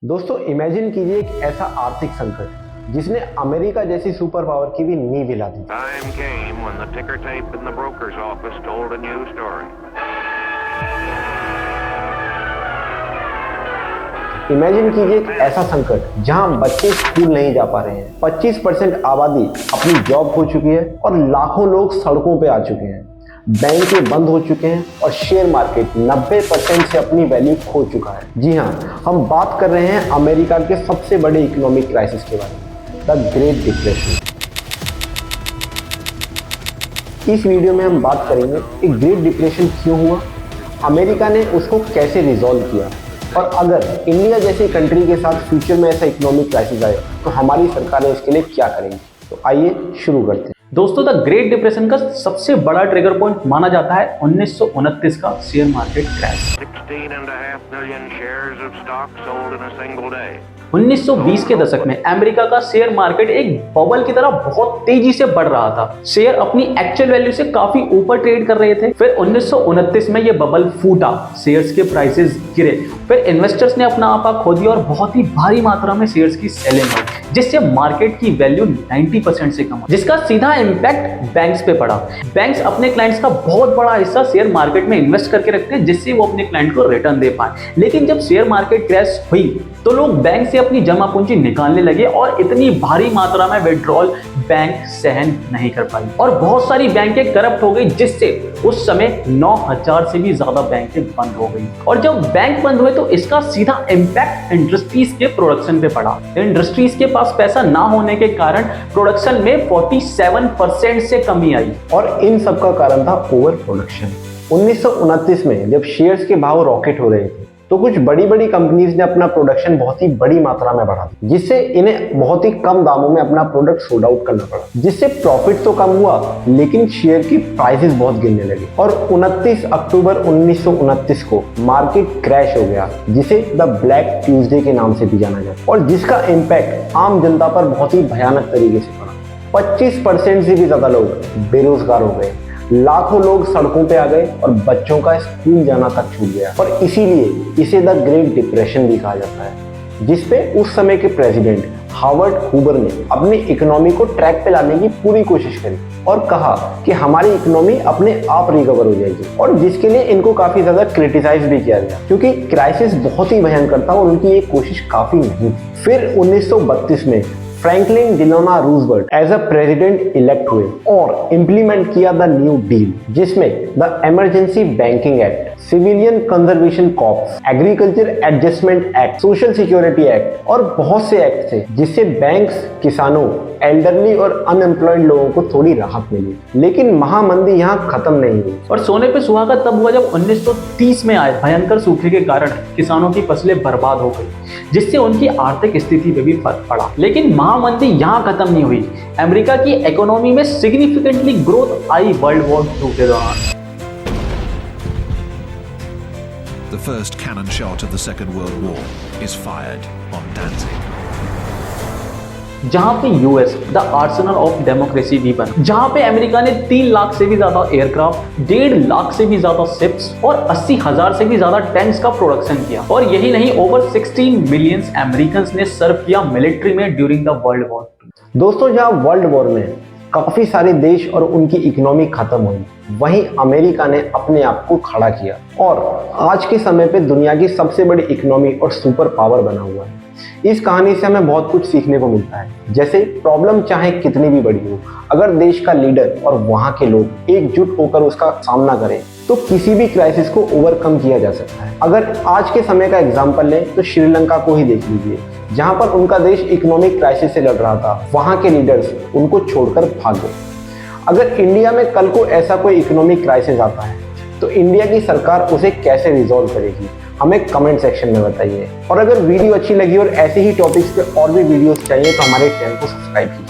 दोस्तों इमेजिन कीजिए एक ऐसा आर्थिक संकट जिसने अमेरिका जैसी सुपर पावर की भी नींव हिला दी। Time came when the ticker tape in the broker's office told a new story. Imagine कीजिए एक ऐसा संकट जहां बच्चे स्कूल नहीं जा पा रहे हैं, 25% आबादी अपनी जॉब खो चुकी है और लाखों लोग सड़कों पे आ चुके हैं, बैंक बंद हो चुके हैं और शेयर मार्केट 90% से अपनी वैल्यू खो चुका है। जी हाँ, हम बात कर रहे हैं अमेरिका के सबसे बड़े इकोनॉमिक क्राइसिस के बारे में, द ग्रेट डिप्रेशन। इस वीडियो में हम बात करेंगे कि ग्रेट डिप्रेशन क्यों हुआ, अमेरिका ने उसको कैसे रिजॉल्व किया और अगर इंडिया जैसी कंट्री के साथ फ्यूचर में ऐसा इकोनॉमिक क्राइसिस आए तो हमारी सरकारें इसके लिए क्या करेंगी। तो आइए शुरू करते हैं। दोस्तों, द ग्रेट डिप्रेशन का सबसे बड़ा ट्रिगर पॉइंट माना जाता है 1929 का share market crash. 16.5 million shares of stock sold in a single day. 1920 के दशक में अमेरिका का शेयर मार्केट एक बबल की तरह बहुत तेजी से बढ़ रहा था। शेयर अपनी एक्चुअल वैल्यू से काफी ऊपर ट्रेड कर रहे थे। फिर 1929 में ये बबल फूटा, शेयर्स के प्राइसेस गिरे, फिर इन्वेस्टर्स ने अपना आपा खो दिया और बहुत ही भारी मात्रा में शेयर्स की सेलिंग हुई, जिससे मार्केट की वैल्यू 90% से कम हुई, जिसका सीधा इम्पैक्ट बैंक्स पे पड़ा। बैंक्स अपने क्लाइंट्स का बहुत बड़ा हिस्सा शेयर मार्केट में इन्वेस्ट करके रखते हैं जिससे वो अपने क्लाइंट को रिटर्न दे पाए। लेकिन जब शेयर मार्केट क्रैश हुई तो लोग बैंक से अपनी जमा पूंजी निकालने लगे और इतनी भारी मात्रा में विड्रॉल बैंक सहन नहीं कर पाई और बहुत सारी बैंकें करप्ट हो गई, जिससे उस समय 9000 से भी ज्यादा बैंकें बंद हो गई। और जब बैंक बंद हुए तो इसका सीधा इम्पैक्ट इंडस्ट्रीज के प्रोडक्शन पे पड़ा। इंडस्ट्रीज के पास पैसा ना होने के कारण प्रोडक्शन में 47% से कमी आई और इन सब का कारण था ओवर प्रोडक्शन। 1929 में जब शेयर्स के भाव रॉकेट हो रहे थे तो कुछ बड़ी बड़ी कंपनीज ने अपना प्रोडक्शन बहुत ही बड़ी मात्रा में बढ़ा दिया, जिससे इन्हें बहुत ही कम दामों में अपना प्रोडक्ट सोल्ड आउट करना पड़ा, जिससे प्रॉफिट तो कम हुआ लेकिन शेयर की प्राइसेस बहुत गिरने लगी और 29 अक्टूबर 1929 को मार्केट क्रैश हो गया, जिसे द ब्लैक ट्यूसडे के नाम से भी जाना जाता और जिसका इम्पैक्ट आम जनता पर बहुत ही भयानक तरीके से पड़ा। 25% से भी ज्यादा लोग बेरोजगार हो गए, लाखों लोग सड़कों पे आ गए और बच्चों का स्कूल जाना तक छूट गया और इसीलिए इसे द ग्रेट डिप्रेशन भी कहा जाता है, जिसपे उस समय के प्रेसिडेंट हावर्ड हूवर ने अपनी इकोनॉमी को ट्रैक पे लाने की पूरी कोशिश करी और कहा कि हमारी इकोनॉमी अपने आप रिकवर हो जाएगी, और जिसके लिए इनको काफी ज्यादा क्रिटिसाइज भी किया गया क्योंकि क्राइसिस बहुत ही भयंकर था और उनकी ये कोशिश काफी नहीं थी। फिर 1932 में Franklin Delano Roosevelt as a president elect हुए और इम्प्लीमेंट किया द न्यू डील, जिसमें the emergency banking act, civilian conservation corps, agriculture adjustment act, social security act और बहुत से एक्ट थे, जिससे बैंक्स, किसानों, एल्डरली और अनएम्प्लॉयड लोगों को थोड़ी राहत मिली। लेकिन महामंदी यहाँ खत्म नहीं हुई और सोने पे सुहागा तब हुआ जब 1930 में आए भयंकर सूखे के कारण किसानों की फसलें बर्बाद हो गई, जिससे उनकी आर्थिक स्थिति पे भी फर्क पड़ा। लेकिन महामंदी यहाँ खत्म नहीं हुई, अमेरिका की इकोनॉमी में सिग्निफिकेंटली ग्रोथ आई वर्ल्ड वॉर II के दौरान। The first cannon shot of the Second World War is fired on Danzig. जहां पे US the Arsenal of democracy भी बना, जहां पे अमेरिका ने 3 लाख से भी ज्यादा एयरक्राफ्ट, 1.5 लाख से भी ज्यादा शिप्स और 80,000 से भी ज्यादा टैंक्स का प्रोडक्शन किया। और यही नहीं, ओवर 16 मिलियन अमेरिकन ने सर्व किया मिलिट्री में during the world war II। दोस्तों, जहां वर्ल्ड वॉर में काफी सारे देश और उनकी इकोनॉमी खत्म हुई, वहीं अमेरिका ने अपने आप को खड़ा किया और आज के समय पे दुनिया की सबसे बड़ी इकोनॉमी और सुपर पावर बना हुआ है। इस कहानी से हमें बहुत कुछ सीखने को मिलता है, जैसे प्रॉब्लम चाहे कितनी भी बड़ी हो, अगर देश का लीडर और वहां के लोग एकजुट होकर उसका सामना करें तो किसी भी क्राइसिस को ओवरकम किया जा सकता है। अगर आज के समय का एग्जांपल लें तो श्रीलंका को ही देख लीजिए, जहां पर उनका देश इकोनॉमिक क्राइसिस से लड़ रहा था, वहां के लीडर्स उनको छोड़कर भाग गए। अगर इंडिया में कल को ऐसा कोई इकोनॉमिक क्राइसिस आता है तो इंडिया की सरकार उसे कैसे रिजॉल्व करेगी, हमें कमेंट सेक्शन में बताइए। और अगर वीडियो अच्छी लगी और ऐसे ही टॉपिक्स पे और भी वीडियोस चाहिए तो हमारे चैनल को सब्सक्राइब कीजिए।